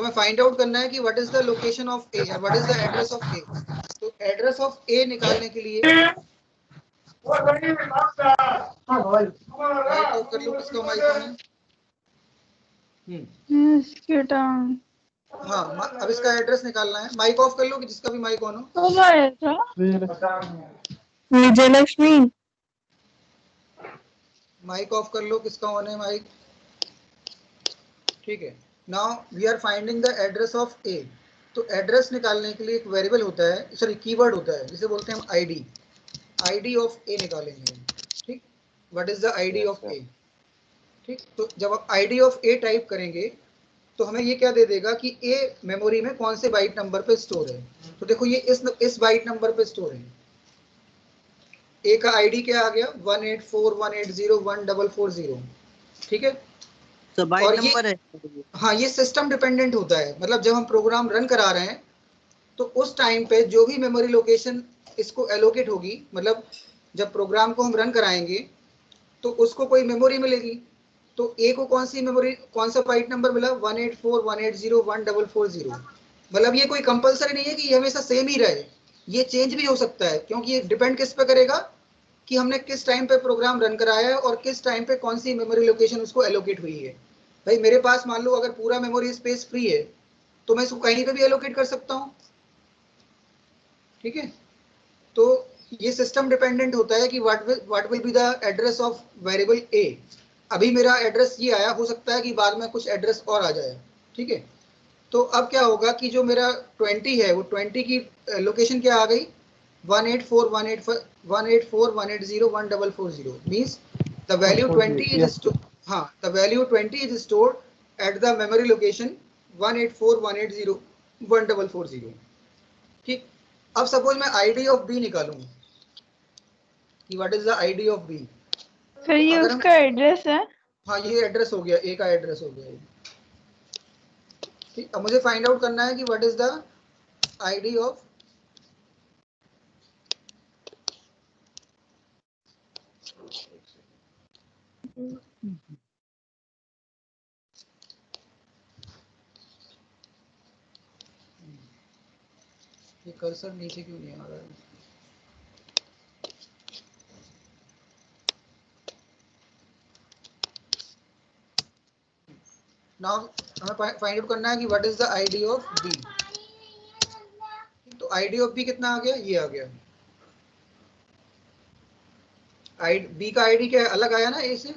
हमें find out करना है कि what is the location of A, what is the address of A. तो एड्रेस ऑफ ए निकालने के लिए माइक ऑफ कर लो, किसका माइक ऑन है? हाँ, अब इसका एड्रेस निकालना है। माइक ऑफ कर लो कि जिसका भी माइक ऑन हो। विजयलक्ष्मी। माइक ऑफ कर लो, किसका ऑन है माइक? ठीक है। Now we are finding the address of A. तो एड्रेस निकालने के लिए एक वेरिएबल होता है, सॉरी कीवर्ड होता है, जिसे बोलते हैं हम आईडी। आईडी ऑफ ए निकालेंगे। ठीक, what is the ID of A. ठीक, तो जब आप आईडी ऑफ ए टाइप करेंगे तो हमें ये क्या दे देगा कि ए मेमोरी में कौन से बाइट नंबर पे स्टोर है। तो देखो ये इस बाइट नंबर पे स्टोर है। ए का आईडी क्या आ गया? 18418014440। ठीक है, तो बाइट और नंबर है। हाँ, ये सिस्टम डिपेंडेंट होता है। मतलब जब हम प्रोग्राम रन करा रहे हैं तो उस टाइम पे जो भी मेमोरी लोकेशन इसको एलोकेट होगी, मतलब जब प्रोग्राम को हम रन कराएंगे तो उसको कोई मेमोरी मिलेगी। तो ए को कौन सी मेमोरी, कौन सा बाइट नंबर मिला? 18418014440। मतलब ये कोई कंपलसरी नहीं है कि ये हमेशा सेम ही रहे, ये चेंज भी हो सकता है, क्योंकि ये डिपेंड किस पे करेगा कि हमने किस टाइम पे प्रोग्राम रन कराया है और किस टाइम पे कौन सी मेमोरी लोकेशन उसको एलोकेट हुई है। भाई मेरे पास मान लो अगर पूरा मेमोरी स्पेस फ्री है तो मैं इसको कहीं पे भी एलोकेट कर सकता हूँ। ठीक है, तो ये सिस्टम डिपेंडेंट होता है कि what will be the address of variable A. अभी मेरा एड्रेस ये आया, हो सकता है कि बाद में कुछ एड्रेस और आ जाए। ठीक है, तो अब क्या होगा कि जो मेरा 20 है वो 20 की लोकेशन क्या आ गई? 18418014440 मींस द वैल्यू 20 इज हाँ, the value 20 is stored at the memory location 18418014440। ठीक, अब सपोज मैं आईडी ऑफ बी निकालूं कि what is the ID of B. Sir ये उसका एड्रेस है। हाँ, ये एड्रेस हो गया, ए का एड्रेस हो गया। ठीक, अब मुझे फाइंड आउट करना है कि what is the ID of ये कर्सर नीचे क्यों नहीं आ रहा है? नाउ हमें फाइंड आउट करना है कि what is the ID of B. तो आईडी ऑफ बी कितना आ गया? ये आ गया। बी का आईडी क्या है? अलग आया ना ए से?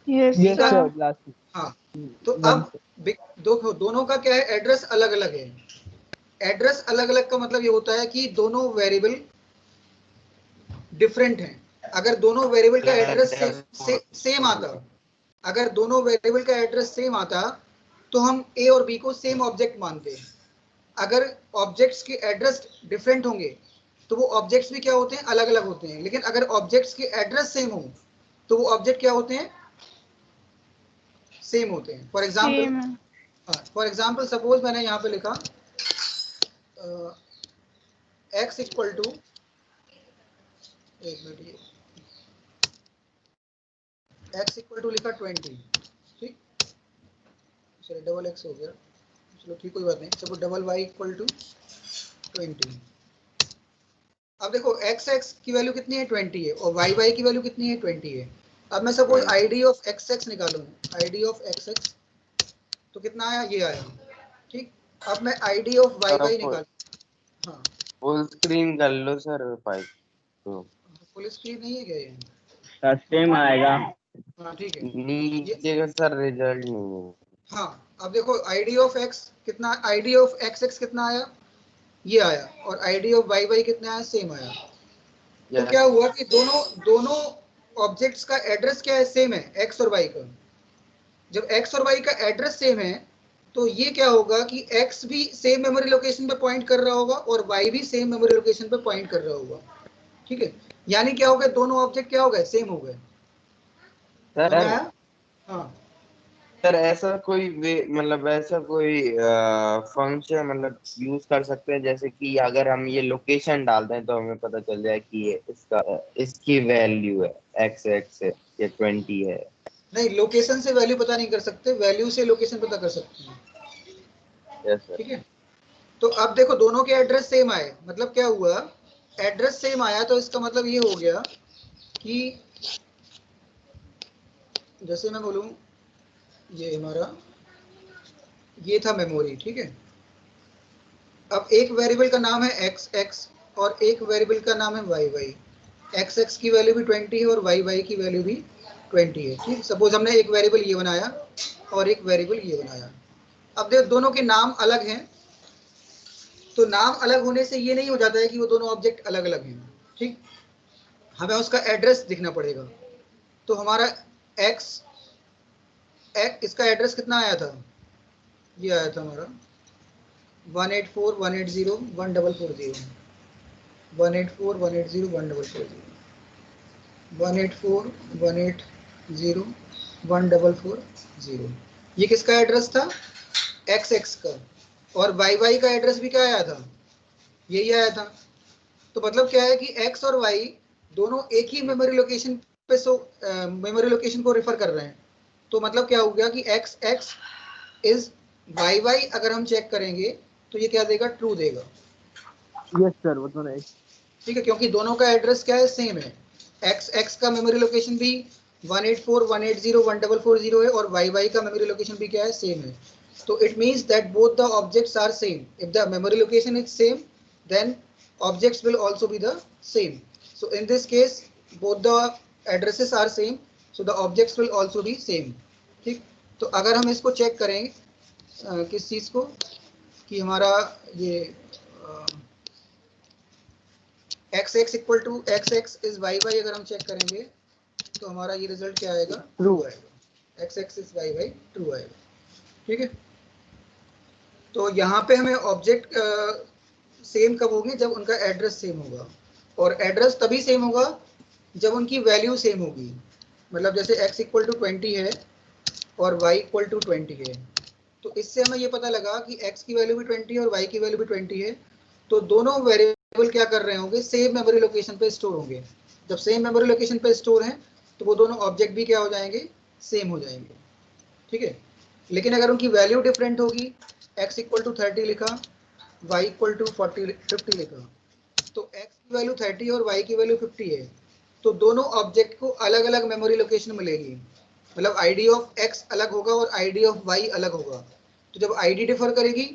Yes sir. हाँ, तो अब दोनों का क्या है? एड्रेस अलग अलग है। एड्रेस अलग अलग का मतलब ये होता है कि दोनों वेरिएबल डिफरेंट हैं। अगर दोनों वेरिएबल का एड्रेस सेम आता, अगर दोनों वेरिएबल का एड्रेस सेम आता तो हम ए और बी को सेम ऑब्जेक्ट मानते हैं। अगर ऑब्जेक्ट्स के एड्रेस डिफरेंट होंगे तो वो ऑब्जेक्ट्स भी क्या होते हैं? अलग अलग होते हैं। लेकिन अगर ऑब्जेक्ट्स के एड्रेस सेम हो तो वो ऑब्जेक्ट क्या होते हैं? सेम होते हैं। फॉर एग्जाम्पल सपोज मैंने यहाँ पे लिखा x इक्वल टू, एक मिनट, ये x इक्वल टू लिखा 20। ठीक, चलो डबल x हो गया, चलो ठीक, कोई बात नहीं। Suppose double y equal to 20। अब देखो x की वैल्यू कितनी है? 20 है, और y की वैल्यू कितनी है? 20 है। अब मैं सपोज आईडी ऑफ x निकालूं, आईडी ऑफ x तो कितना आया? ये आया। ठीक, अब मैं आईडी ऑफ y निकाल, हाँ फुल स्क्रीन कर लो सर पाइप तो। फुल स्क्रीन नहीं है क्या ये? सेम आएगा। हाँ ठीक है, नीचे का सर रिजल्ट नहीं है। हाँ, अब देखो आईडी ऑफ x कितना, आईडी ऑफ x कितना आया? ये आया। और आईडी ऑफ y कितना आया? सेम आया। तो क्या हुआ कि दोनों ऑब्जेक्ट्स का एड्रेस क्या है? सेम है, x और y का। जब x और y का एड्रेस सेम है तो ये क्या होगा कि x भी सेम मेमोरी लोकेशन पे पॉइंट कर रहा होगा और y भी सेम मेमोरी लोकेशन पे पॉइंट कर रहा होगा। ठीक है, यानी क्या हो गया? दोनों ऑब्जेक्ट क्या हो गए? सेम हो गए। हाँ सर, ऐसा कोई मतलब ऐसा कोई फंक्शन मतलब यूज कर सकते हैं जैसे कि अगर हम ये लोकेशन डाल दें तो हमें पता चल जाए कि ये इसकी वैल्यू है x है या 20 है। नहीं, लोकेशन से वैल्यू पता नहीं कर सकते, वैल्यू से लोकेशन पता कर सकते हैं। Yes sir. ठीक है, तो अब देखो दोनों के एड्रेस सेम आए, मतलब क्या हुआ, एड्रेस सेम आया तो इसका मतलब ये हो गया कि जैसे मैं बोलूं ये हमारा ये था मेमोरी, ठीक है। अब एक वेरिएबल का नाम है एक्स एक्स और एक वेरिएबल का नाम है वाई वाई। एक्स एक्स की वैल्यू भी 20 है और वाई वाई की वैल्यू भी 20 है, ठीक। सपोज हमने एक वेरिएबल ये बनाया और एक वेरिएबल ये बनाया। अब देखो दोनों के नाम अलग हैं, तो नाम अलग होने से ये नहीं हो जाता है कि वो दोनों ऑब्जेक्ट अलग अलग हैं, ठीक। हमें उसका एड्रेस दिखना पड़ेगा। तो हमारा एक्स इसका एड्रेस कितना आया था, ये आया था हमारा 18418014440 18418014440 ये किसका एड्रेस था, एक्स एक्स का। और वाई वाई का एड्रेस भी क्या आया था, यही आया था। तो मतलब क्या है कि एक्स और वाई दोनों एक ही मेमोरी लोकेशन पे मेमोरी लोकेशन को रेफर कर रहे हैं। तो मतलब क्या हो गया कि X X is Y Y, अगर हम चेक करेंगे तो ये क्या देगा, ट्रू देगा। यस सर, वो तो नहीं। ठीक है, क्योंकि दोनों का एड्रेस क्या है, सेम है। एक्स एक्स का मेमोरी लोकेशन भी 18418014440 है और वाई वाई का मेमोरी लोकेशन भी क्या है, सेम है। तो it means that both the objects are same. If the memory location is same then objects will also be the same. So in this case both the addresses are same, so the objects will also be same, ठीक। तो अगर हम इसको check करें किस चीज को, कि हमारा ये X X equal to X X is Y Y, अगर हम चेक करेंगे तो हमारा ये रिजल्ट क्या आएगा, ट्रू आएगा। X X is Y Y, true आएगा, ठीक है। तो यहाँ पे हमें ऑब्जेक्ट सेम कब होंगे, जब उनका एड्रेस सेम होगा। और एड्रेस तभी सेम होगा जब उनकी वैल्यू सेम होगी। मतलब जैसे x इक्वल टू 20 है और y इक्वल टू 20 है, तो इससे हमें ये पता लगा कि x की वैल्यू भी 20 है और y की वैल्यू भी 20 है। तो दोनों वेरिएबल क्या कर रहे होंगे, सेम मेमोरी लोकेशन पे स्टोर होंगे। जब सेम मेमोरी लोकेशन पे स्टोर हैं तो वो दोनों ऑब्जेक्ट भी क्या हो जाएंगे, सेम हो जाएंगे, ठीक है। लेकिन अगर उनकी वैल्यू डिफरेंट होगी, x इक्वल टू 30 लिखा, y इक्वल टू 50 लिखा, तो x की वैल्यू 30 और y की वैल्यू 50 है, तो दोनों ऑब्जेक्ट को अलग अलग मेमोरी लोकेशन मिलेगी। मतलब आईडी ऑफ x अलग होगा और आईडी ऑफ y अलग होगा। तो जब आईडी डिफर करेगी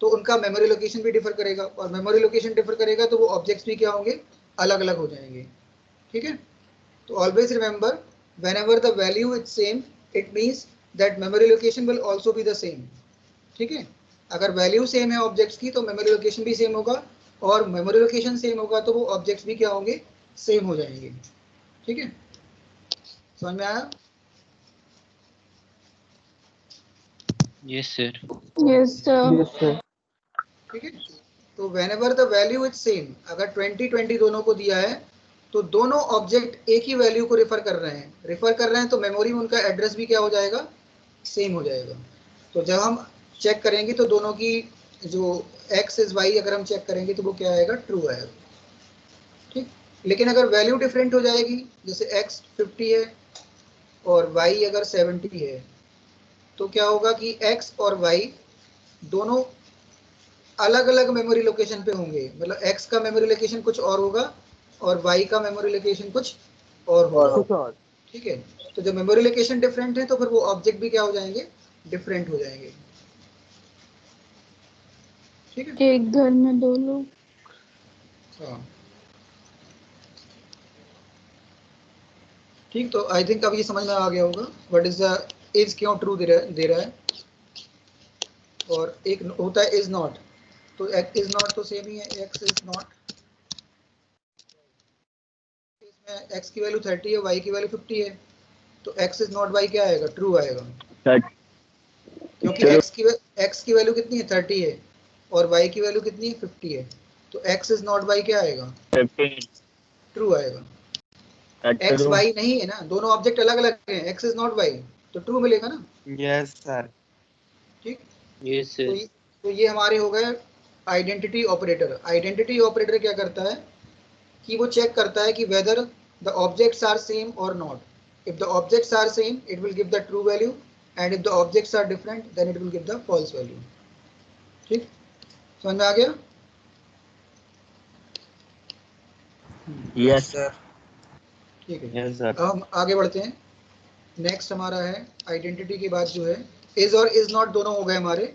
तो उनका मेमोरी लोकेशन भी डिफर करेगा, और मेमोरी लोकेशन डिफर करेगा तो वो ऑब्जेक्ट्स भी क्या होंगे, अलग अलग हो जाएंगे, ठीक है। तो always remember whenever the value is same it means that memory location will also be the same, ठीक है। अगर वैल्यू सेम है ऑब्जेक्ट्स की तो मेमोरी लोकेशन भी सेम होगा, और मेमोरी लोकेशन सेम होगा तो वो ऑब्जेक्ट्स भी क्या होंगे, सेम हो जाएंगे, ठीक है। समझ में आया? Yes sir. Yes, sir. ठीक है। तो whenever the value is same, अगर 20 दोनों को दिया है तो दोनों ऑब्जेक्ट एक ही वैल्यू को रेफर कर रहे हैं तो मेमोरी में उनका एड्रेस भी क्या हो जाएगा, सेम हो जाएगा। तो जब हम चेक करेंगे तो दोनों की जो x इज y अगर हम चेक करेंगे तो वो क्या आएगा, ट्रू आएगा, ठीक। लेकिन अगर वैल्यू डिफरेंट हो जाएगी, जैसे x 50 है और y अगर 70 है, तो क्या होगा कि x और y दोनों अलग अलग मेमोरी लोकेशन पे होंगे। मतलब x का मेमोरी लोकेशन कुछ और होगा और y का मेमोरी लोकेशन कुछ और होगा, ठीक है। तो जब मेमोरी लोकेशन डिफरेंट है तो फिर वो ऑब्जेक्ट भी क्या हो जाएंगे, डिफरेंट हो जाएंगे, ठीक है। एक घर में दो लोग। हाँ ठीक, तो आई थिंक अब ये समझ में आ गया होगा व्हाट इज द इज क्यों ट्रू दे रहा है, और एक होता है इज नॉट। तो इज नॉट तो सेम ही है, एक्स इज नॉट, इसमें एक्स की वैल्यू 30 है, वाई की वैल्यू 50 है, तो एक्स इज नॉट वाई क्या आएगा, ट्रू आएगा, क्योंकि एक्स की वैल्यू कितनी है, 30 है और वाई की वैल्यू कितनी है, 50 है। तो एक्स इज नॉट वाई क्या आएगा, 15 ट्रू आएगा। एक्स वाई नहीं है ना, दोनों ऑब्जेक्ट अलग अलग हैं, एक्स इज नॉट वाई, तो ट्रू मिलेगा ना। Yes sir. ठीक, यस तो सर। तो ये हमारे हो गए आइडेंटिटी ऑपरेटर। आइडेंटिटी ऑपरेटर क्या करता है कि वो चेक करता है कि whether the objects are same और not. If the objects are same it will give the true value, and if the objects are different then it will give the false value. ठीक, समझ में आ गया? Yes sir. ठीक है, yes sir. अब हम आगे बढ़ते हैं। नेक्स्ट हमारा है आइडेंटिटी के बाद जो है इज और इज नॉट दोनों हो गए हमारे।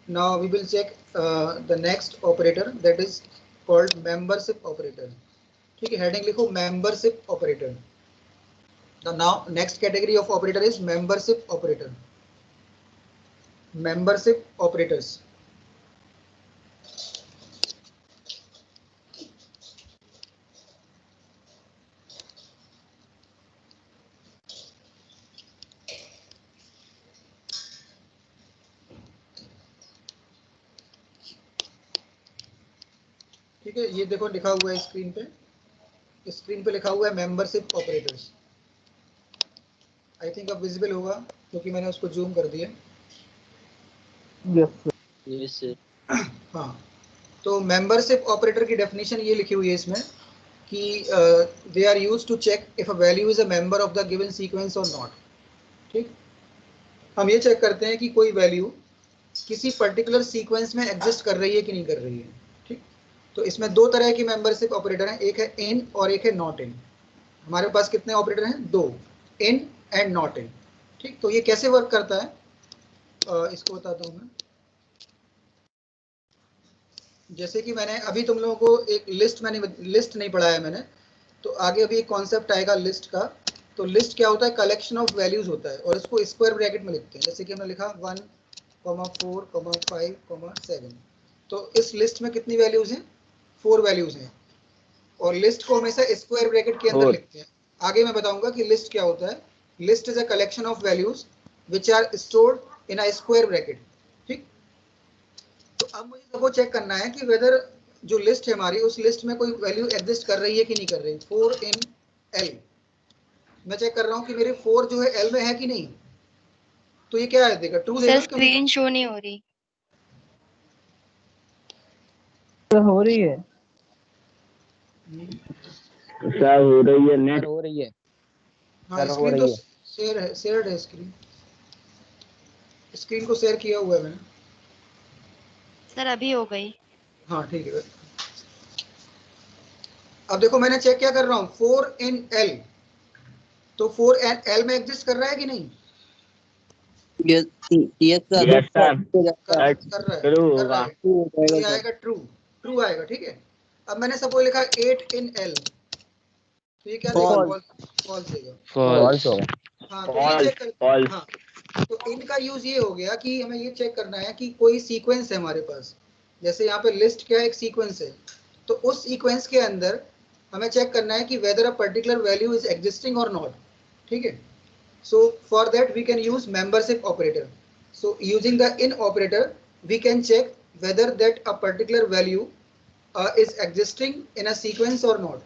Now we will check the next operator that is called membership operator. ठीक है, हेडिंग लिखो membership operator. The now next category of operator is membership operator. Membership operators. ठीक है, ये देखो लिखा हुआ है स्क्रीन पे, स्क्रीन पे लिखा हुआ है मेंबरशिप ऑपरेटर्स। आई थिंक अब विजिबल होगा क्योंकि मैंने उसको जूम कर दिया। Yes sir. हाँ, तो मेंबरशिप ऑपरेटर की डेफिनेशन ये लिखी हुई है इसमें कि they are used to check if a value is a member of the given sequence और नॉट। ठीक, हम ये चेक करते हैं कि कोई वैल्यू किसी पर्टिकुलर सीक्वेंस में एग्जिस्ट कर रही है कि नहीं कर रही है। ठीक, तो इसमें दो तरह की मेंबरशिप ऑपरेटर हैं, एक है इन और एक है नॉट इन। हमारे पास कितने ऑपरेटर हैं? दो, इन एंड नॉट इन। ठीक, तो ये कैसे वर्क करता है इसको बताता हूँ मैं। जैसे कि मैंने अभी तुम लोगों को एक लिस्ट नहीं पढ़ाया मैंने, तो आगे अभी एक कॉन्सेप्ट आएगा लिस्ट का। तो लिस्ट क्या होता है? कलेक्शन ऑफ वैल्यूज होता है और इसको स्क्वायर ब्रैकेट में लिखते हैं। जैसे कि हमने लिखा 1, 4, 5, 7। तो इस लिस्ट में कितनी वैल्यूज हैं? 4 वैल्यूज हैं और लिस्ट को हमेशा स्क्वायर ब्रैकेट के अंदर लिखते हैं। आगे मैं बताऊंगा कि लिस्ट क्या होता है। List is a collection of values which are stored in a square bracket. ठीक, तो अब मुझे सबको चेक करना है कि वेदर जो लिस्ट है हमारी, उस लिस्ट में कोई वैल्यू एग्जिस्ट कर रही है कि नहीं कर रही। 4 इन एल, मैं चेक कर रहा हूँ कि मेरे 4 जो है एल में है कि नहीं। तो ये क्या है देगा? ट्रू देगा। सर स्क्रीन शो नहीं हो रही। तो हो रही है सर हो रही है, नेट हो रही है। हाँ, सर, हो स्क्रीन रही तो है। शेयर्ड है स्क्रीन। स्क्रीन को शेयर किया हुआ है मैंने। सर अभी हो गई। हाँ ठीक है। अब देखो मैंने चेक क्या कर रहा हूँ, 4 इन एल। तो 4 एल में एग्जिस्ट कर रहा है कि नहीं? Yes sir. Yes sir. कर रहा है। तो ये आएगा ट्रू आएगा। ठीक है, अब मैंने सपोज लिखा 8 इन एल, तो ये क्या देगा? फॉल्स देगा। फॉल्स। हाँ, तो ये चेक कर। हाँ, तो इनका यूज ये हो गया कि हमें ये चेक करना है कि कोई सीक्वेंस है हमारे पास। जैसे यहाँ पे लिस्ट क्या है? एक सीक्वेंस है। तो उस सीक्वेंस के अंदर हमें चेक करना है कि weather a particular value is existing और नॉट। ठीक है, so for that we can use membership operator. So using the in operator we can check whether that a particular value is existing in a sequence or not.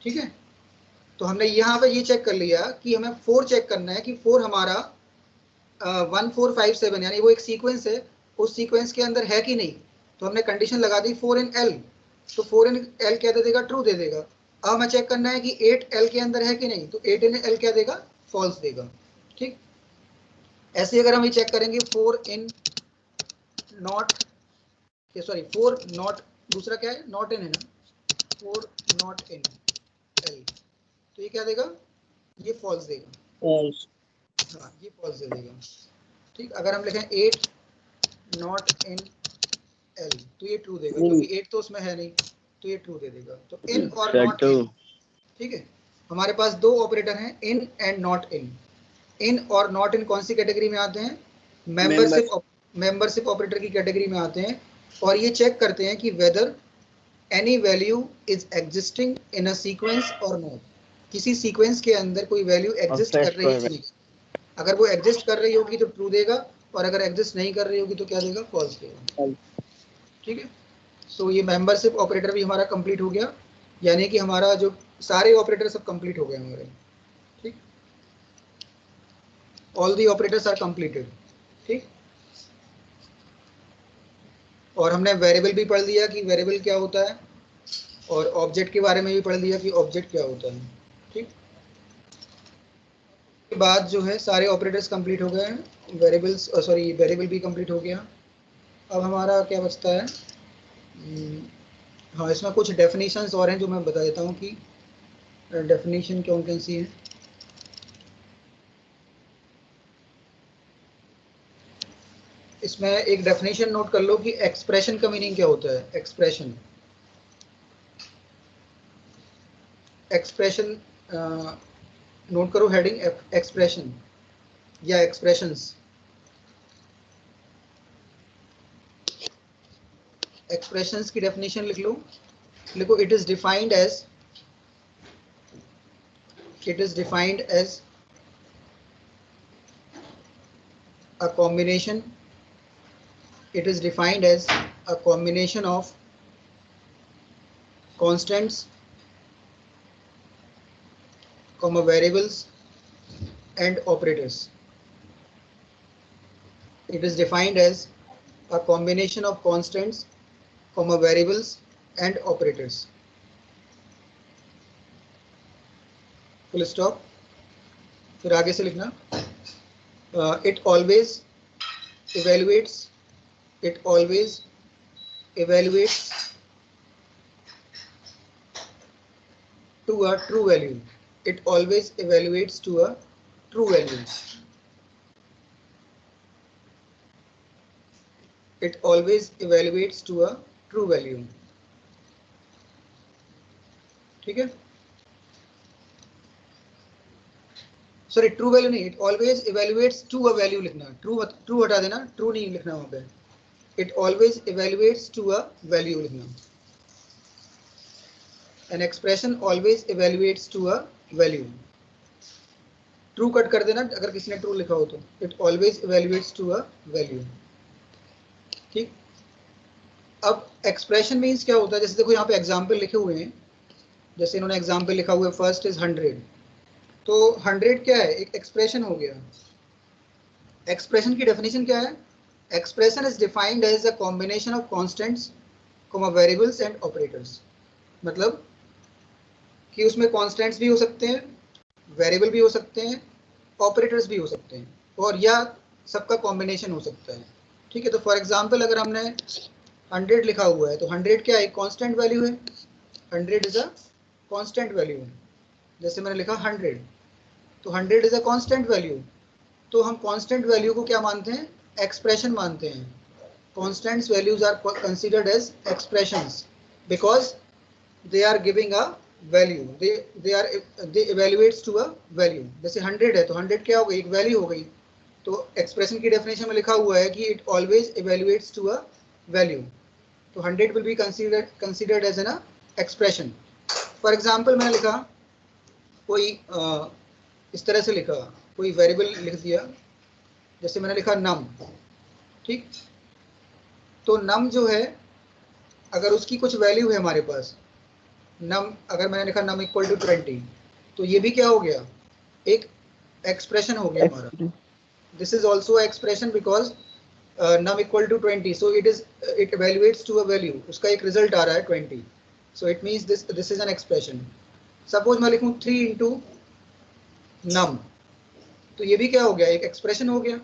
ठीक है, तो हमने यहाँ पे ये चेक कर लिया कि हमें 4 चेक करना है कि 4 हमारा 1 4 5 7 यानी वो एक सीक्वेंस है, उस सीक्वेंस के अंदर है कि नहीं। तो हमने कंडीशन लगा दी 4 इन एल, तो 4 इन एल क्या दे देगा? ट्रू दे देगा। अब हमें चेक करना है कि 8 एल के अंदर है कि नहीं, तो 8 इन एल क्या देगा? फॉल्स देगा। ठीक, ऐसे अगर हम ये चेक करेंगे 4 इन नॉट, सॉरी 4 नॉट, दूसरा क्या है? नॉट इन है ना, 4 नॉट इन एल, तो ये क्या देगा? ये फॉल्स देगा। फॉल्स। हाँ, ये फॉल्स दे देगा। ठीक, अगर हम लिखें 8 नॉट इन एल, तो ये ट्रू देगा क्योंकि 8 तो उसमें है नहीं, तो ये ट्रू दे देगा। तो इन और नॉट इन। ठीक है, हमारे पास दो ऑपरेटर हैं, इन एंड नॉट इन। इन और नॉट इन कौन सी कैटेगरी में आते हैं? मेंबरशिप ऑपरेटर की कैटेगरी में आते हैं। और ये चेक करते हैं कि whether any value is existing in a sequence और नॉट। किसी सीक्वेंस के अंदर कोई वैल्यू एग्जिस्ट कर रही है। अगर वो एग्जिस्ट कर रही होगी तो ट्रू देगा, और अगर एग्जिस्ट नहीं कर रही होगी तो क्या देगा? फॉल्स देगा। ठीक है, सो ये मेंबरशिप ऑपरेटर भी हमारा कंप्लीट हो गया, यानी कि हमारा जो सारे ऑपरेटर सब कंप्लीट हो गए हमारे। ठीक, all the operators are completed. ठीक, और हमने वेरिएबल भी पढ़ लिया कि वेरिएबल क्या होता है, और ऑब्जेक्ट के बारे में भी पढ़ लिया कि ऑब्जेक्ट क्या होता है। ठीक, के बाद जो है सारे ऑपरेटर्स कंप्लीट हो गए हैं, वेरिएबल भी कंप्लीट हो गया। अब हमारा क्या बचता है, हाँ इसमें कुछ डेफिनेशंस और हैं जो मैं बता देता हूँ कि डेफिनेशन कौन कौन सी है। इसमें एक डेफिनेशन नोट कर लो कि एक्सप्रेशन का मीनिंग क्या होता है। एक्सप्रेशन, एक्सप्रेशन नोट करो हेडिंग एक्सप्रेशन या एक्सप्रेशंस। एक्सप्रेशंस की डेफिनेशन लिख लो, लिखो it is defined as, it is defined as a combination, it is defined as a combination of constants comma variables and operators. It is defined as a combination of constants comma variables and operators. Full stop. फिर आगे से लिखना it always evaluates, it always evaluates to a true value, it always evaluates to a true value, it always evaluates to a true value. ठीक है, sorry true value नहीं, it always evaluates to a value लिखना, true हटा देना, true नहीं लिखना वहां पे, it always evaluates to a value लिखना। An expression always evaluates to a value, true cut कर देना अगर किसी ने ट्रू लिखा हो तो, it always evaluates to a value. ठीक, अब एक्सप्रेशन मीन्स क्या होता है, जैसे देखो यहाँ पे एग्जाम्पल लिखे हुए हैं, जैसे इन्होंने एग्जाम्पल लिखा हुआ है फर्स्ट इज 100, तो 100 क्या है, एक एक्सप्रेशन हो गया। एक्सप्रेशन की डेफिनेशन क्या है, expression is defined as a combination of constants comma variables and operators. मतलब कि उसमें कॉन्स्टेंट्स भी हो सकते हैं, वेरिएबल भी हो सकते हैं, ऑपरेटर्स भी हो सकते हैं, और या सबका कॉम्बिनेशन हो सकता है। ठीक है, तो फॉर एग्जाम्पल अगर हमने 100 लिखा हुआ है तो 100 क्या है, कॉन्स्टेंट वैल्यू है, 100 इज अ कॉन्स्टेंट वैल्यू। जैसे मैंने लिखा 100, तो 100 इज अ कांस्टेंट वैल्यू, तो हम कांस्टेंट वैल्यू को क्या मानते हैं, एक्सप्रेशन मानते हैं। Constants values are considered as expressions because they are giving a value, they evaluates to a value. जैसे 100 है तो 100 क्या हो गई, एक वैल्यू हो गई, तो एक्सप्रेशन की डेफिनेशन में लिखा हुआ है कि it always evaluates to a value, तो 100 will be considered as an expression. For example मैंने लिखा कोई इस तरह से लिखा, कोई वेरिएबल लिख दिया, जैसे मैंने लिखा नम। ठीक, तो नम जो है अगर उसकी कुछ वैल्यू है हमारे पास, नम अगर मैंने लिखा नम इक्वल टू 20, तो ये भी क्या हो गया, एक एक्सप्रेशन हो गया हमारा। This is also expression because num equal to 20, so it evaluates to a value, उसका एक रिजल्ट आ रहा है 20, so it means this is an expression. Suppose मैं लिखूं 3 इंटू नम, तो ये भी क्या हो गया, एक एक्सप्रेशन हो गया,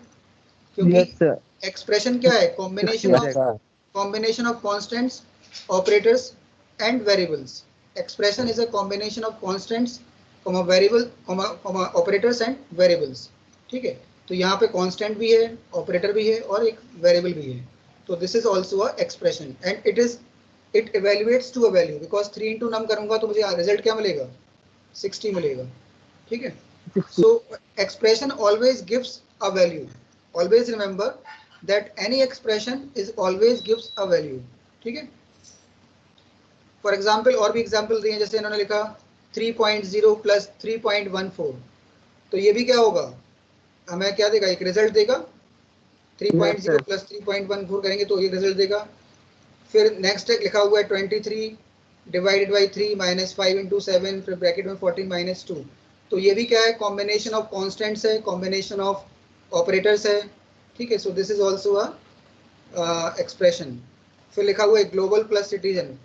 क्योंकि एक्सप्रेशन क्या है, combination of constants, operators and variables. Expression is a combination of constants comma variable comma operators and variables. ठीक है, तो यहाँ पे कांस्टेंट भी है, ऑपरेटर भी है और एक वेरिएबल भी है, तो this is also a expression and it evaluates to a value because 3 into num करूंगा तो मुझे रिजल्ट क्या मिलेगा, 60 मिलेगा। ठीक है, so expression always gives a value, always remember that any expression is always gives a value। ठीक है, फॉर एग्जाम्पल और भी एग्जाम्पल दिए, जैसे इन्होंने लिखा 3.0 प्लस 3.14, तो ये भी क्या होगा, हमें क्या देगा, एक रिजल्ट देगा। 3.0 प्लस 3.14 करेंगे तो ये रिजल्ट देगा। फिर नेक्स्ट लिखा हुआ है 23 डिवाइडेड बाई 3 माइनस 5 इंटू 7, फिर ब्रैकेट में 14 माइनस 2, तो ये भी क्या है, कॉम्बिनेशन ऑफ कॉन्स्टेंट्स है, कॉम्बिनेशन ऑफ ऑपरेटर्स है। ठीक है, so this is also a expression. फिर लिखा हुआ है ग्लोबल प्लस सिटीजन,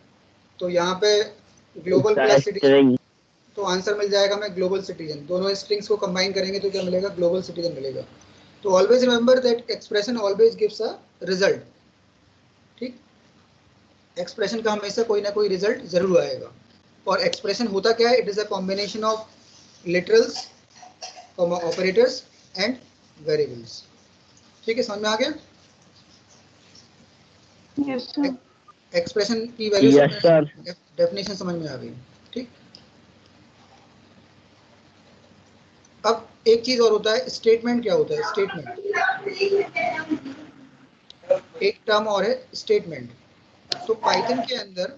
तो यहाँ पे ग्लोबल प्लस सिटीजन, तो आंसर मिल जाएगा हमें ग्लोबल सिटीजन। दोनों स्ट्रिंग्स को कंबाइन करेंगे तो क्या मिलेगा, ग्लोबल सिटीजन मिलेगा। तो always remember that expression always gives a result. Expression का हमेशा कोई ना कोई रिजल्ट जरूर आएगा। और एक्सप्रेशन होता क्या है? It is a combination of literals, operators and variables. ठीक है, समझ में आ गया? Yes, sir. एक्सप्रेशन की वैल्यू Yes, sir. डेफिनेशन समझ में आ गई। ठीक, अब एक चीज और होता है, स्टेटमेंट। क्या होता है स्टेटमेंट? एक टर्म और है स्टेटमेंट। तो पाइथन के अंदर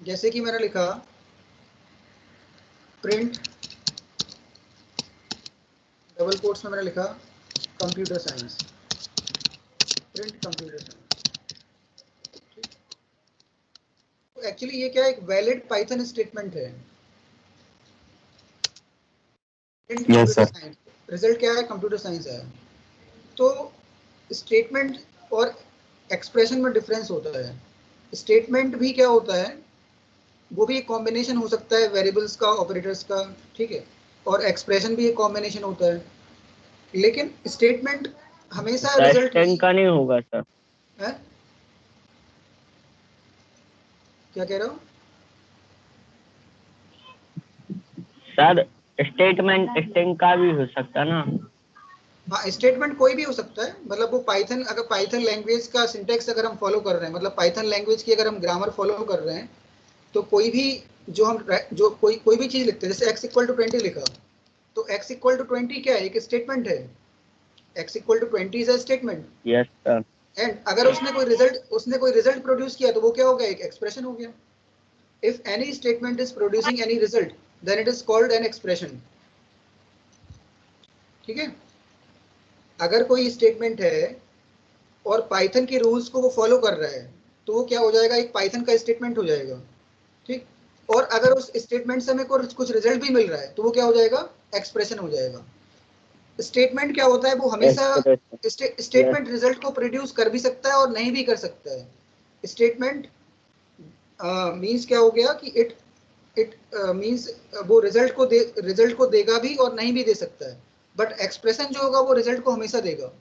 जैसे कि मैंने लिखा प्रिंट, डबल कोट्स में मैंने लिखा computer science, print computer science. तो एक्चुअली ये क्या है? एक वैलिड पाइथन स्टेटमेंट है। Print Yes, computer sir. Science, result क्या है? कंप्यूटर साइंस है। तो स्टेटमेंट और एक्सप्रेशन में डिफरेंस होता है। स्टेटमेंट भी क्या होता है? वो भी एक कॉम्बिनेशन हो सकता है वेरिएबल्स का, ऑपरेटर्स का। ठीक है, और एक्सप्रेशन भी एक कॉम्बिनेशन होता है। लेकिन स्टेटमेंट हमेशा रिजल्ट नहीं का नहीं होगा सर। है। क्या कह रहे हो? सर स्टेटमेंट स्ट्रिंग का भी हो सकता ना? हाँ, स्टेटमेंट कोई भी हो सकता है। मतलब वो पाइथन, अगर पाइथन लैंग्वेज का सिंटेक्स अगर हम फॉलो कर रहे हैं, मतलब पाइथन लैंग्वेज की अगर हम ग्रामर फॉलो कर रहे हैं, तो कोई भी जो कोई भी चीज लिखते हैं, जैसे x=20 लिखा, तो x=20 क्या है? एक स्टेटमेंट है। x=20 is a statement. Yes sir. And अगर उसने कोई रिजल्ट प्रोड्यूस किया, तो वो क्या हो गया? एक एक्सप्रेशन हो गया। If any statement is producing any result, then it is called an expression. ठीक है, अगर कोई स्टेटमेंट है और पाइथन के रूल्स को वो फॉलो कर रहा है, तो वो क्या हो जाएगा? एक पाइथन का स्टेटमेंट हो जाएगा। ठीक, और अगर उस स्टेटमेंट से हमें कुछ रिजल्ट भी मिल रहा है, तो वो क्या हो जाएगा? एक्सप्रेशन हो जाएगा। स्टेटमेंट क्या होता है? वो हमेशा स्टेटमेंट रिजल्ट को प्रोड्यूस कर भी सकता है और नहीं भी कर सकता है। स्टेटमेंट मींस क्या हो गया कि इट इट मींस वो रिजल्ट को देगा भी और नहीं भी दे सकता है। बट एक्सप्रेशन जो होगा वो रिजल्ट को हमेशा देगा।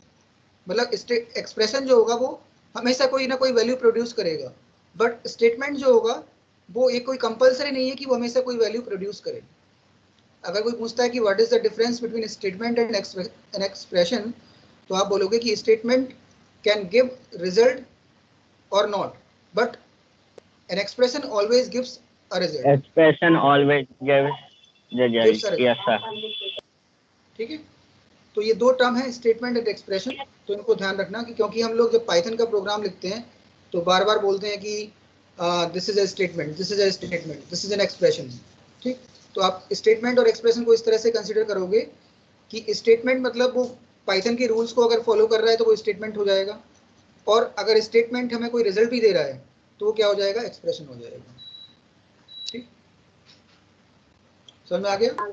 मतलब एक्सप्रेशन जो होगा वो हमेशा कोई ना कोई वैल्यू प्रोड्यूस करेगा। बट स्टेटमेंट जो होगा वो एक कोई कंपलसरी नहीं है कि वो हमेशा कोई वैल्यू प्रोड्यूस करे। अगर कोई पूछता है कि what is the difference between statement and an expression, तो आप बोलोगे कि स्टेटमेंट कैन गिव रिजल्ट और not, but N expression always gives a result. Expression always gives gives a result. Yes result. Sir. ठीक है, तो ये दो टर्म है, स्टेटमेंट एंड एक्सप्रेशन। तो इनको ध्यान रखना कि क्योंकि हम लोग जब पाइथन का प्रोग्राम लिखते हैं तो बार बार बोलते हैं कि this is a statement, this is a statement, this is an expression. ठीक, तो आप स्टेटमेंट और एक्सप्रेशन को इस तरह से कंसिडर करोगे कि स्टेटमेंट मतलब वो पाइथन के रूल्स को अगर फॉलो कर रहा है तो वो स्टेटमेंट हो जाएगा, और अगर स्टेटमेंट हमें कोई रिजल्ट भी दे रहा है तो वो क्या हो जाएगा? एक्सप्रेशन हो जाएगा। ठीक, समझ में आ गया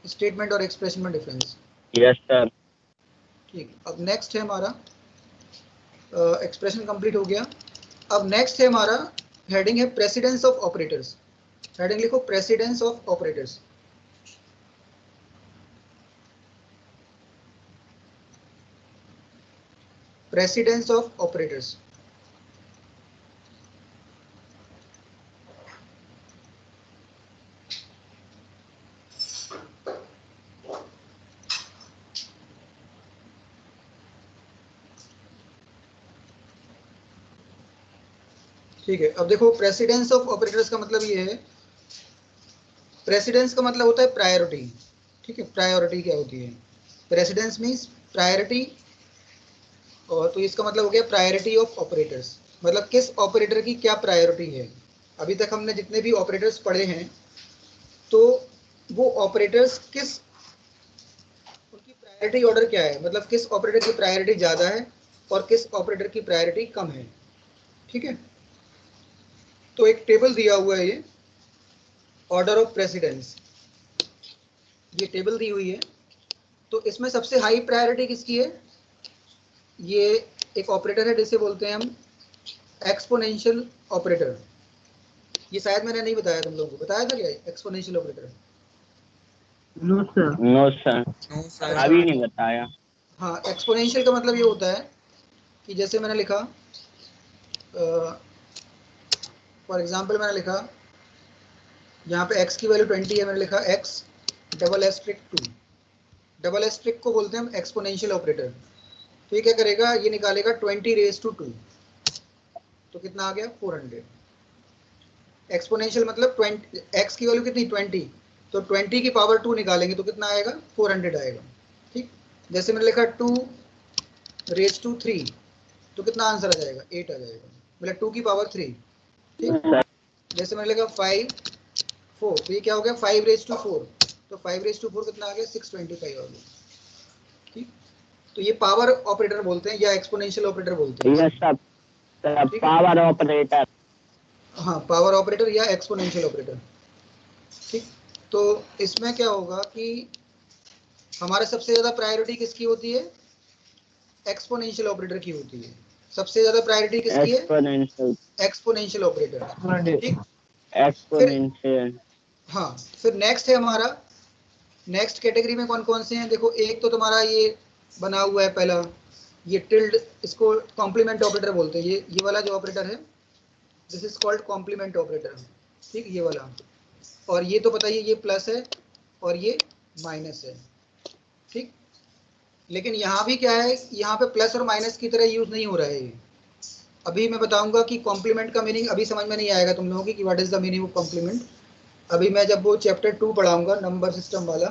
स्टेटमेंट और एक्सप्रेशन में डिफरेंस? Yes sir. ठीक, अब नेक्स्ट है हमारा एक्सप्रेशन कंप्लीट हो गया। अब नेक्स्ट है हमारा हेडिंग है प्रेसिडेंस ऑफ ऑपरेटर्स। हेडिंग लिखो precedence of operators. Precedence of operators. ठीक है, अब देखो प्रेसिडेंस ऑफ ऑपरेटर्स का मतलब ये है, प्रेसिडेंस का मतलब होता है प्रायोरिटी। ठीक है, प्रायोरिटी क्या होती है? प्रेसिडेंस मीन्स प्रायोरिटी, और तो इसका मतलब हो गया प्रायोरिटी ऑफ ऑपरेटर्स। मतलब किस ऑपरेटर की क्या प्रायोरिटी है। अभी तक हमने जितने भी ऑपरेटर्स पढ़े हैं, तो वो ऑपरेटर्स किस, उनकी प्रायोरिटी ऑर्डर क्या है, मतलब किस ऑपरेटर की प्रायोरिटी ज़्यादा है और किस ऑपरेटर की प्रायोरिटी कम है। ठीक है, तो एक टेबल दिया हुआ है, ये ऑर्डर ऑफ प्रेसिडेंस, ये टेबल दी हुई है। तो इसमें सबसे हाई प्रायोरिटी किसकी है? ये एक ऑपरेटर है जिसे बोलते हैं हम एक्सपोनेंशियल ऑपरेटर। ये शायद मैंने नहीं बताया, तुम लोगों को बताया था क्या exponential operator? No sir. No sir, अभी नहीं बताया। हाँ, एक्सपोनेंशियल का मतलब ये होता है कि जैसे मैंने लिखा फॉर एग्जाम्पल मैंने लिखा यहाँ पे x की वैल्यू 20 है, मैंने लिखा x double asterisk 2। Double asterisk को बोलते हैं हम एक्सपोनेंशियल ऑपरेटर। तो ये क्या करेगा, ये निकालेगा 20 रेज टू 2, तो कितना आ गया 400। एक्सपोनेंशियल मतलब 20, x की वैल्यू कितनी 20, तो 20 की पावर 2 निकालेंगे तो कितना आएगा 400 आएगा। ठीक, जैसे मैंने लिखा 2 रेज टू 3, तो कितना आंसर आ जाएगा 8 आ जाएगा, मतलब 2 की पावर 3। ठीक, जैसे मैंने लिखा 5 4, तो ये क्या हो गया 5 रेज टू 4, तो 5 रेज टू 4 कितना आ गया 625 आ गया। ठीक, तो ये पावर ऑपरेटर बोलते हैं या एक्सपोनेंशियल ऑपरेटर बोलते हैं। ये सब पावर ऑपरेटर। हाँ, पावर ऑपरेटर या एक्सपोनेंशियल ऑपरेटर। ठीक, तो इसमें क्या होगा कि हमारे सबसे ज्यादा प्रायोरिटी किसकी होती है, एक्सपोनेंशियल ऑपरेटर की होती है। सबसे ज्यादा प्रायोरिटी किसकी है, एक्सपोनेंशियल ऑपरेटर। ठीक, एक्सपोनेंशियल। हाँ, फिर नेक्स्ट है हमारा, नेक्स्ट कैटेगरी में कौन कौन से हैं, देखो एक तो तुम्हारा ये बना हुआ है पहला, ये टिल्ड, इसको कॉम्प्लीमेंट ऑपरेटर बोलते हैं। ये वाला जो ऑपरेटर है, this is called complement operator. ठीक, ये वाला, और ये तो बताइए ये प्लस है और ये माइनस है। ठीक, लेकिन यहाँ भी क्या है, यहाँ पे प्लस और माइनस की तरह यूज नहीं हो रहा है ये। अभी मैं बताऊंगा कि कॉम्प्लीमेंट का मीनिंग अभी समझ में नहीं आएगा तुम लोगों की कि what is the meaning of complement. अभी मैं जब वो चैप्टर 2 पढ़ाऊंगा नंबर सिस्टम वाला,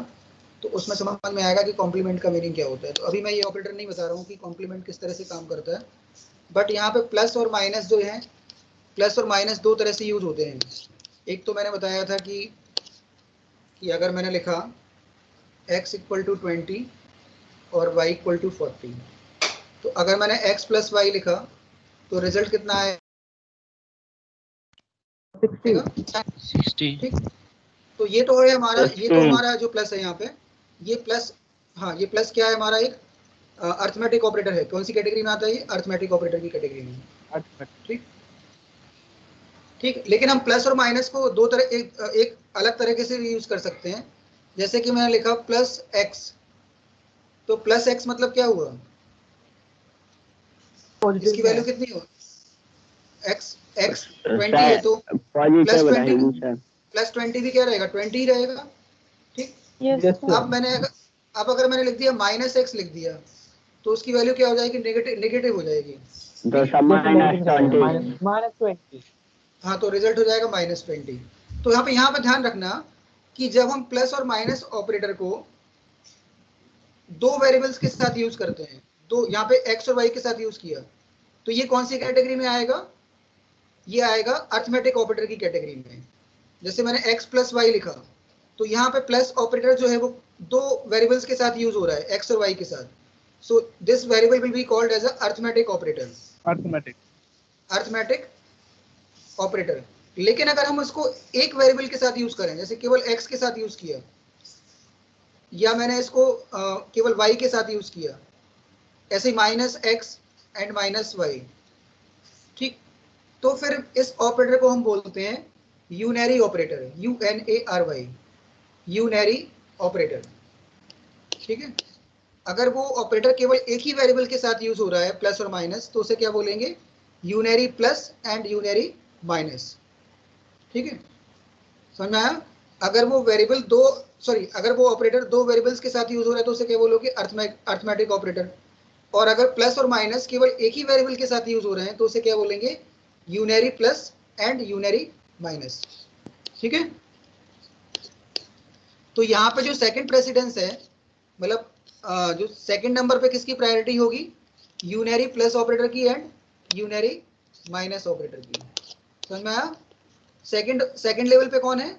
तो उसमें समझ में आएगा कि कॉम्प्लीमेंट का मीनिंग क्या होता है। तो अभी मैं ये ऑपरेटर नहीं बता रहा हूँ कि कॉम्प्लीमेंट किस तरह से काम करता है, बट यहाँ पे प्लस और माइनस जो है, प्लस और माइनस दो तरह से यूज होते हैं। एक तो मैंने बताया था कि अगर मैंने लिखा x इक्वल टू 20 और y इक्वल टू 40, तो अगर मैंने x प्लस वाई लिखा तो रिजल्ट कितना आएगा 60। ठीक, तो ये तो है हमारा, ये तो हमारा जो प्लस है यहाँ पे, ये प्लस, हाँ ये प्लस क्या है हमारा, एक अर्थमेटिक ऑपरेटर है। कौन सी कैटेगरी में आता है ये, अर्थमेटिक ऑपरेटर की कैटेगरी में। ठीक, ठीक, लेकिन हम प्लस और माइनस को दो तरह, एक अलग तरीके से यूज कर सकते हैं। जैसे कि मैंने लिखा प्लस एक्स, तो प्लस एक्स मतलब क्या हुआ, इसकी वैल्यू कितनी हो, एक्स 20 है तो प्लस 20 भी क्या रहेगा 20 ही रहेगा। ठीक, अब अगर मैंने लिख दिया माइनस एक्स लिख दिया, तो उसकी वैल्यू क्या हो जाएगी, नेगेटिव हो जाएगी, -20। हाँ, तो रिजल्ट हो जाएगा -20। तो यहाँ पे ध्यान रखना कि जब हम प्लस और माइनस ऑपरेटर को दो वेरिएबल्स के साथ यूज करते हैं, दो यहाँ पे एक्स और वाई के साथ यूज किया, तो ये कौन सी कैटेगरी में आएगा, ये आएगा अर्थमेटिक ऑपरेटर की कैटेगरी में। जैसे मैंने x प्लस वाई लिखा, तो यहाँ पे प्लस ऑपरेटर जो है वो दो वेरिएबल्स के साथ यूज हो रहा है, x और y के साथ। So this variable will be called as a arithmetic operator, arithmetic operator. लेकिन अगर हम उसको एक वेरिएबल के साथ यूज करें, जैसे केवल x के साथ यूज किया, या मैंने इसको केवल y के साथ यूज किया, ऐसे -x एंड -y, ठीक, तो फिर इस ऑपरेटर को हम बोलते हैं unary operator, UNARY, unary operator. ठीक है, अगर वो ऑपरेटर केवल एक ही वेरिएबल के साथ यूज हो रहा है प्लस और माइनस, तो उसे क्या बोलेंगे, unary plus and unary minus. ठीक है, समझ में आया। अगर वो वेरिएबल अगर वो ऑपरेटर दो वेरिएबल्स के साथ यूज हो रहा है तो उसे क्या बोलोगे, अर्थमेटिक ऑपरेटर। और अगर प्लस और माइनस केवल एक ही वेरिएबल के साथ यूज हो रहे हैं तो उसे क्या बोलेंगे, unary plus and unary minus. ठीक है, तो यहाँ पे जो सेकंड प्रेसिडेंस है, मतलब जो सेकंड नंबर पे किसकी प्रायोरिटी होगी, यूनरी प्लस ऑपरेटर की एंड यूनरी माइनस ऑपरेटर की। समझ में आया। सेकंड लेवल पे कौन है,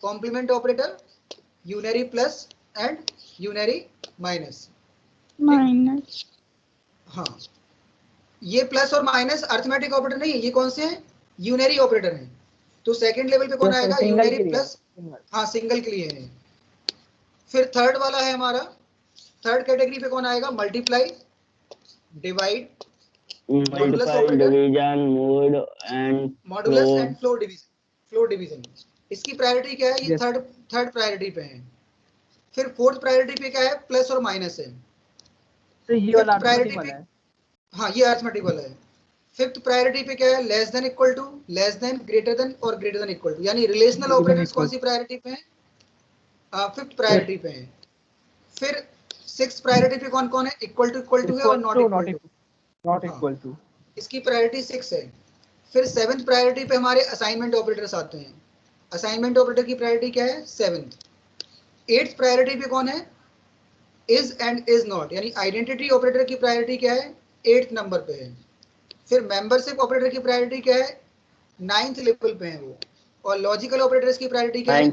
complement operator, unary plus and unary minus. हाँ, ये प्लस और माइनस अर्थमेटिक ऑपरेटर नहीं है, ये कौन से हैं, यूनरी ऑपरेटर हैं। तो सेकंड लेवल पे कौन आएगा, यूनरी प्लस, हाँ सिंगल के लिए है। फिर थर्ड वाला है हमारा, थर्ड कैटेगरी पे कौन आएगा, multiply, divide, modulus and flow division. इसकी प्रायोरिटी क्या है, ये थर्ड प्रायोरिटी पे है। फिर फोर्थ प्रायोरिटी पे क्या है, प्लस और माइनस है। तो ये वाला प्रायोरिटी पे, हाँ ये अर्थमेटिक वाला है। फिफ्थ प्रायोरिटी पे क्या है, less than equal to, less than, greater than और ग्रेटर देन इक्वल टू, यानी रिलेशनल ऑपरेटर्स कौन सी प्रायोरिटी पे हैं, फिफ्थ प्रायोरिटी पे हैं। फिर सिक्स प्रायोरिटी पे कौन कौन है, इक्वल टू है और not equal to, not equal to, इसकी प्रायोरिटी 6 है। फिर सेवंथ प्रायोरिटी पे हमारे असाइनमेंट ऑपरेटर्स आते हैं, असाइनमेंट ऑपरेटर की प्रायोरिटी क्या है, सेवंथ। एट्थ प्रायोरिटी पे कौन है, इज एंड इज नॉट, यानी आइडेंटिटी ऑपरेटर की प्रायोरिटी क्या है, 8th नंबर पे है। फिर मेंबरशिप ऑपरेटर की प्रायोरिटी क्या है, 9th लेवल पे है वो। और लॉजिकल ऑपरेटर्स की प्रायोरिटी क्या है,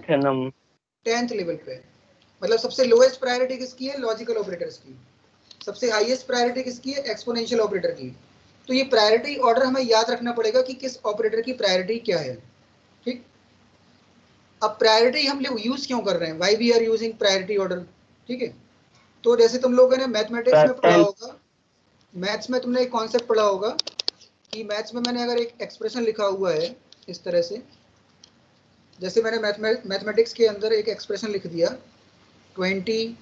10th लेवल पे। मतलब सबसे लोएस्ट प्रायोरिटी किसकी है, लॉजिकल ऑपरेटर्स की। सबसे हाईएस्ट प्रायोरिटी किसकी है, एक्सपोनेंशियल ऑपरेटर की। तो ये प्रायोरिटी ऑर्डर हमें याद रखना पड़ेगा कि किस ऑपरेटर की प्रायोरिटी क्या है। ठीक, अब प्रायोरिटी हम लोग यूज क्यों कर रहे हैं, why we are using priority order. ठीक है, तो जैसे तुम लोगों ने मैथमेटिक्स में पढ़ा होगा, मैथ्स में तुमने एक कॉन्सेप्ट पढ़ा होगा कि मैथ्स में मैंने अगर एक एक्सप्रेशन लिखा हुआ है इस तरह से, जैसे मैंने मैथमेटिक्स के अंदर एक एक्सप्रेशन लिख दिया 20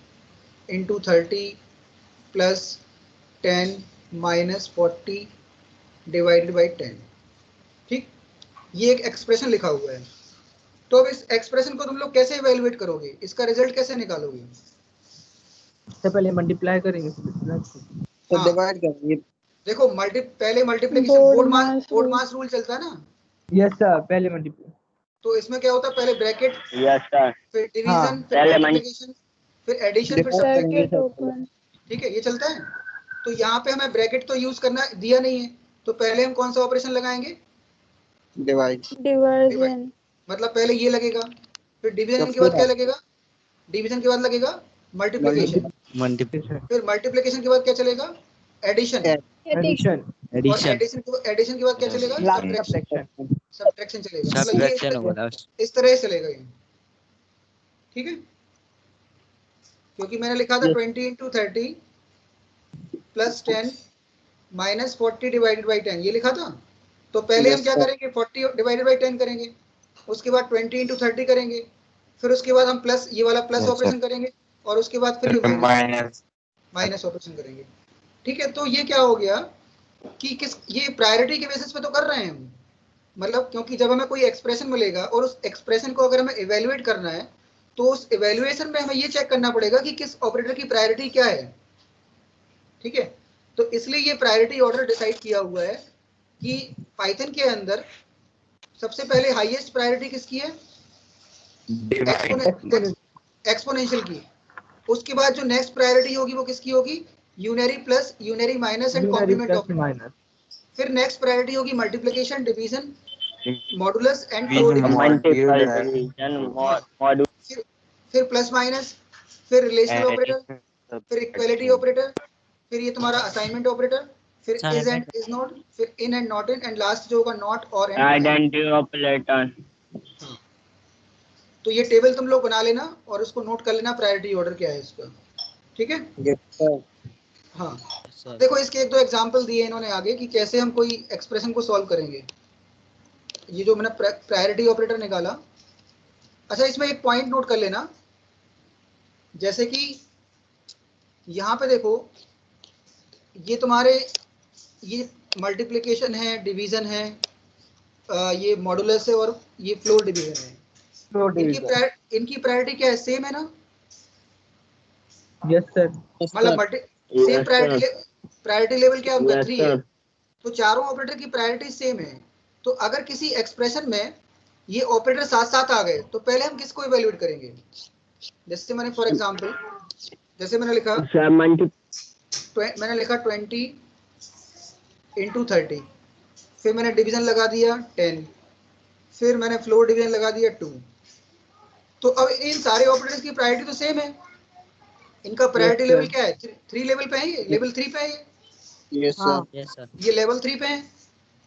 × 30 + 10 - 40 / 10। ठीक, ये एक एक्सप्रेशन लिखा हुआ है। तो अब इस एक्सप्रेशन को तुम लोग कैसे इवेलुएट करोगे, इसका रिजल्ट कैसे निकालोगे, सबसे पहले मल्टीप्लाई करेंगे, फिर हाँ, डिवाइड करेंगे। देखो पहले मल्टीप्लिकेशन बोर्ड मास रूल चलता है ना। यस सर, पहले मल्टीप्लाई, तो इसमें क्या होता है, पहले ब्रैकेट, यस सर, फिर डिवीजन, फिर पहले मल्टीप्लिकेशन, फिर एडिशन, फिर ब्रैकेट सब्ट्रैक्शन। ओपन, ठीक है, ये चलता है। तो यहाँ पे हमें ब्रैकेट तो यूज करना दिया नहीं है, तो पहले हम कौन सा ऑपरेशन लगाएंगे, डिवाइड, डिवीजन, मतलब पहले ये लगेगा, फिर डिवीजन के बाद क्या लगेगा, डिवीजन के बाद लगेगा मल्टीप्लिकेशन, मल्टीप्लिकेशन, फिर मल्टीप्लिकेशन के बाद क्या चलेगा, एडिशन, एडिशन, और एडिशन के बाद क्या चलेगा, सब्ट्रैक्शन चलेगा। मतलब ये इस तरह से चलेगा ये। ठीक है, क्योंकि मैंने लिखा था 20 × 30 + 10 - 40 / 10, ये लिखा था। तो पहले हम क्या करेंगे, 40 / 10 करेंगे, उसके बाद 20 × 30 करेंगे, फिर उसके बाद हम प्लस, ये वाला प्लस ऑपरेशन करेंगे, और उसके बाद फिर ये माइनस ऑपरेशन करेंगे। ठीक है, तो ये क्या हो गया कि ये प्रायोरिटी के बेसिस पे तो कर रहे हैं हम, मतलब क्योंकि जब हमें कोई एक्सप्रेशन मिलेगा और उस एक्सप्रेशन को अगर हमें इवेल्युएट करना है, तो उस इवेल्युएशन में हमें ये चेक करना पड़ेगा कि किस ऑपरेटर की प्रायोरिटी क्या है। ठीक है, तो इसलिए ये प्रायोरिटी ऑर्डर डिसाइड किया हुआ है कि पाइथन के अंदर सबसे पहले हाईएस्ट प्रायोरिटी किसकी है, एक्सपोनेंशियल की। उसके बाद जो नेक्स्ट प्रायोरिटी होगी वो किसकी होगी, unary plus, unary minus and complement operator. फिर नेक्स्ट प्रायोरिटी होगी मल्टीप्लिकेशन, डिवीजन, मॉडुलस एंड फिर प्लस माइनस, फिर रिलेशनल ऑपरेटर, फिर इक्वालिटी ऑपरेटर, फिर ये तुम्हारा असाइनमेंट ऑपरेटर, फिर इज एंड इज नॉट, फिर in and not in, and last जो होगा नॉट और एंड आइडेंटिटी ऑपरेटर। तो ये टेबल तुम लोग बना लेना और उसको नोट कर लेना, प्रायोरिटी ऑर्डर क्या है इसका। ठीक है, हाँ, देखो इसके एक दो एग्जांपल दिए इन्होंने आगे कि कैसे हम कोई एक्सप्रेशन को सॉल्व करेंगे। ये जो मैंने प्रायोरिटी ऑपरेटर निकाला, अच्छा इसमें एक पॉइंट नोट कर लेना, जैसे कि यहाँ पे देखो ये तुम्हारे ये मल्टीप्लिकेशन है, डिवीजन है, ये मॉडुलस है और ये फ्लोर डिवीजन है। इनकी प्रायोरिटी क्या है, सेम है ना। यस सर, मतलब सेम प्रायोरिटी लेवल क्या उनका 3 है, तो चारों ऑपरेटर की प्रायोरिटी सेम है। तो अगर किसी एक्सप्रेशन में ये ऑपरेटर साथ साथ आ गए तो पहले हम किसको इवेल्युएट करेंगे। जैसे मैंने फॉर एग्जांपल, जैसे मैंने लिखा 20 × 30, फिर मैंने डिवीजन लगा दिया 10, फिर मैंने फ्लोर डिवीजन लगा दिया 2। तो अब इन सारे ऑपरेटर्स की प्रायोरिटी तो सेम है, इनका प्रायोरिटी लेवल क्या है, 3 लेवल पे है, ये लेवल 3 पे है, यस सर, ये लेवल 3 पे है।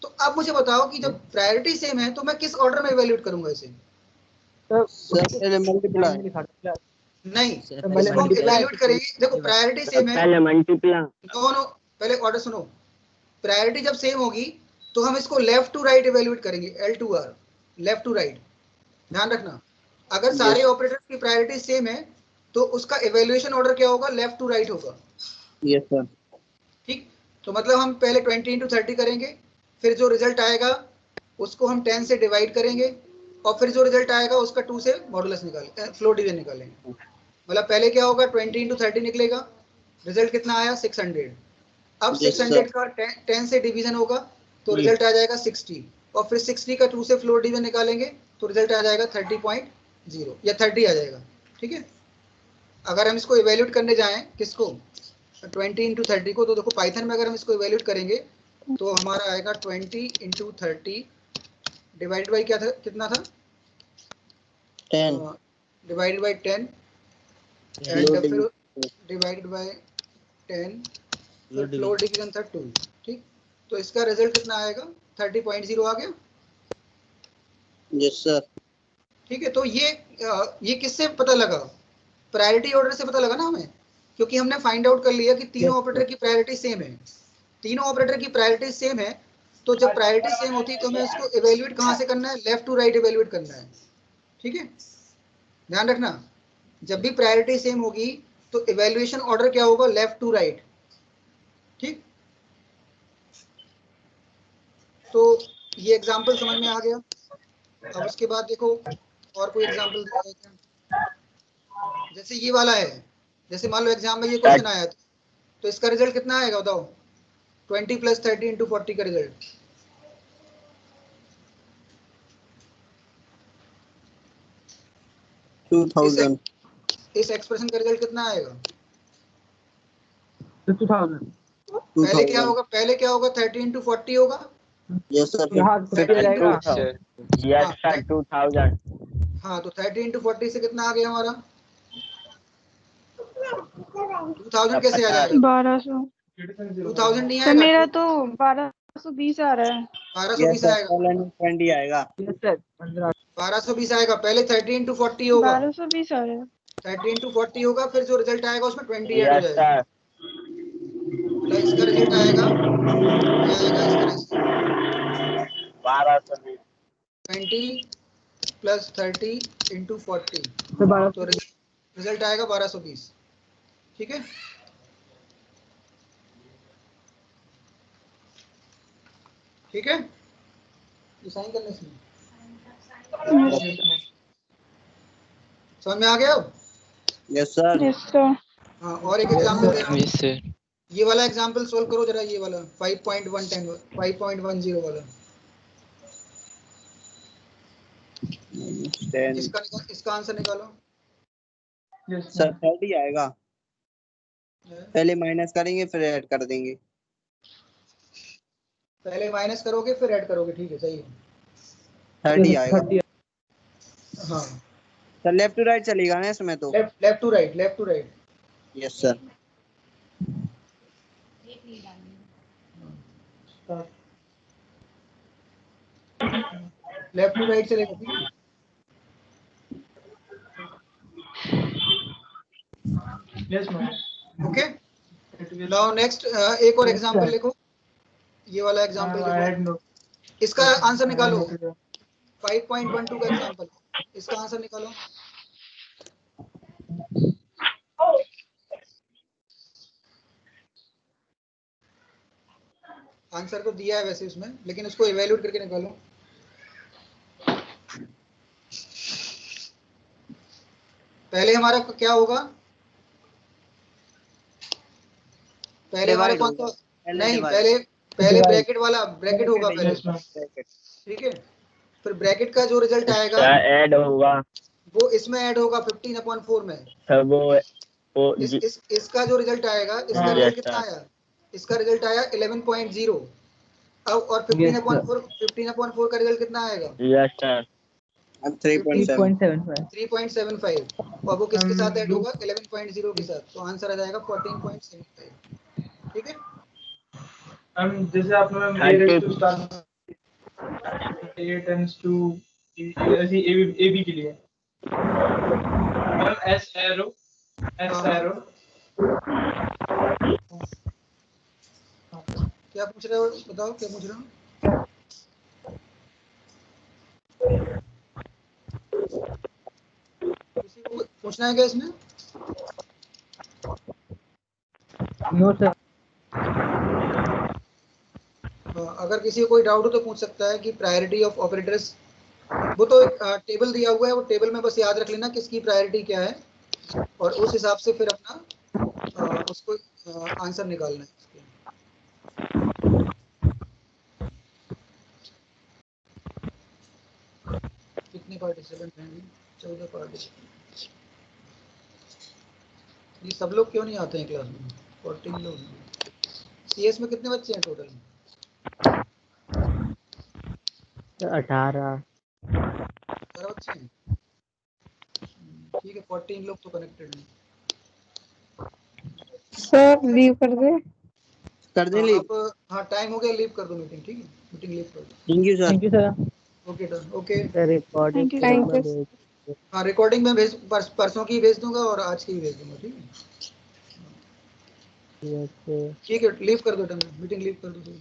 तो अब मुझे बताओ कि जब प्रायोरिटी सेम है तो मैं किस ऑर्डर में इवेल्युएट करूंगा इसे। नहीं, इसको हम इवेल्युएट करेंगे, देखो प्रायोरिटी सेम है, पहले मल्टीप्लाई, नो पहले ऑर्डर सुनो। प्रायोरिटी जब सेम होगी तो हम इसको लेफ्ट टू राइट इवेल्युएट करेंगे, L2R, लेफ्ट टू राइट। ध्यान रखना, अगर सारे ऑपरेटर्स की प्रायोरिटी सेम है तो उसका इवेल्युएशन ऑर्डर क्या होगा, लेफ्ट टू राइट होगा। यस सर, ठीक, तो मतलब हम पहले 20 × 30 करेंगे, फिर जो रिजल्ट आएगा उसको हम 10 से डिवाइड करेंगे और फिर जो रिजल्ट आएगा उसका 2 से मॉडुलस निकालेंगे, फ्लोर डिवीजन निकालेंगे। मतलब पहले क्या होगा, 20 इंटू 30 निकलेगा, रिजल्ट कितना आया 600। अब 600 का 10 से डिवीजन होगा तो रिजल्ट आ जाएगा 60 और फिर 60 का 2 से फ्लोर डिवीजन निकालेंगे तो रिजल्ट आ जाएगा 30.0 या 30 आ जाएगा। ठीक है, अगर हम इसको इवेल्यूट करने जाएं किसको, 20 इंटू 30 को, तो देखो पाइथन में अगर हम इसको इवेल्यूट करेंगे तो हमारा आएगा 20 इंटू 30 डिवाइड बाई क्या था, कितना था 10 डिवाइडेड बाई 10 एंड फिर डिवाइडेड बाई 10 फिर फ्लोर डिवीजन था 2। ठीक, तो इसका रिजल्ट कितना आएगा 30.0 आ गया। Yes sir. ठीक है, तो ये किससे पता लगा, प्रायोरिटी ऑर्डर से पता लगा ना हमें, क्योंकि हमने फाइंड आउट कर लिया कि तीनों ऑपरेटर की प्रायोरिटी सेम है। तीनों ऑपरेटर की प्रायोरिटी सेम है, तो जब प्रायोरिटी सेम होती है तो हमें उसको इवेल्युएट कहाँ से करना है, लेफ्ट टू राइट इवेल्युएट करना है। ठीक है, ध्यान रखना, जब भी प्रायोरिटी सेम होगी तो इवेल्युएशन ऑर्डर क्या होगा, लेफ्ट टू राइट। ठीक, तो ये एग्जांपल समझ में आ गया। अब उसके बाद देखो और कोई एग्जांपल दिया है क्या, जैसे ये वाला है, जैसे मान लो एग्जाम में ये क्वेश्चन आया तो इसका रिजल्ट कितना आएगा बताओ, 20 + 30 × 40 का रिजल्ट। इस एक्सप्रेशन का रिजल्ट कितना आएगा, 2000। पहले क्या होगा, 30 × 40 होगा। Yes sir. Yes sir 2000। हाँ, तो 30 × 40 से कितना आ गया हमारा 2000 कैसे आ जाएगा, 1200। 2000 नहीं तो आएगा, मेरा तो 1220 आ रहा है। 1220 आएगा, 20 आएगा। यस सर 1220 आएगा। पहले 30 × 40 होगा, 1220 आ रहा है। 30 × 40 होगा, फिर जो रिजल्ट आएगा उसमें 20 ऐड हो यस जाएगा। सर। मतलब इसका रिजल्ट आएगा, ये आएगा इस तरह से 1220 20 + 30 × 40, तो रिजल्ट आएगा 1220। ठीक है, ठीक है, ये साइन करने से समझ में आ गया अब। Yes sir. Yes sir. हाँ, और एक एग्जांपल दे रहा हूँ, ये वाला एग्जांपल सोल्व करो जरा, ये वाला 5.10 वाला, इसका आंसर निकालो। सर 30 आएगा, पहले माइनस करेंगे फिर ऐड कर देंगे। पहले माइनस करोगे फिर ऐड करोगे, ठीक है, सही है। 30 आएगा। हाँ, सर लेफ्ट टू राइट चलेगा ना इसमें तो। Left to right. Yes sir. Left to right चलेगा, ठीक है। Yes, ma'am. Okay, now next एक और एग्जांपल लिखो, ये वाला एग्जांपल I had लिखो, no. इसका आंसर निकालो। 5.12 का एग्जांपल, इसका आंसर निकालो। आंसर तो दिया है वैसे उसमें, लेकिन उसको इवैल्यूएट करके निकालो। पहले हमारा क्या होगा, पहले हमारे कौन सा, नहीं, पहले ब्रैकेट होगा पहले, Yes, ma'am. ठीक है। फिर ब्रैकेट का जो रिजल्ट आएगा ऐड होगा, वो इसमें ऐड होगा 15/4 में। सर वो इसका जो रिजल्ट आएगा, इसका रिजल्ट कितना आया, इसका रिजल्ट आया 11.0। अब और 15/4 का रिजल्ट कितना आएगा, यस सर 3.75। और वो किसके साथ ऐड होगा, 11.0 के साथ, तो आंसर आ जाएगा 14.75। ठीक है, जैसे आपने ma'am A raised to star A tends to ऐसी A B के लिए मैम S arrow क्या पूछ रहे हो, बताओ क्या पूछ रहे हो। किसी को पूछना है क्या इसमें, नो सर। अगर किसी को कोई डाउट हो तो पूछ सकता है कि प्रायोरिटी ऑफ ऑपरेटर्स, वो तो एक टेबल दिया हुआ है, वो टेबल में बस याद रख लेना किसकी प्रायोरिटी क्या है और उस हिसाब से फिर अपना उसको आंसर निकालना है इसके। कितने पार्टिसिपेंट हैं? 14 पार्टिसिपेंट। ये सब लोग क्यों नहीं आते हैं क्लास में? 14 लोग। सीएस में कितने बच्चे हैं टोटल? 18 बच्चे हैं। ठीक है, 14 लोग तो कनेक्टेड हैं। सर लीव कर दे। कर दे लीव। अब हाँ टाइम हो गया, लीव कर दो मीटिंग। ठीक है, मीटिंग लीव कर दो। Thank you sir. Thank you sir. Okay done. Okay recording thank you. हाँ, रिकॉर्डिंग में भेज परसों की भेज दूंगा और आज की भी भेज दूंगा। ठीक है, ठीक है, लीव कर दो, मीटिंग लीव कर दो।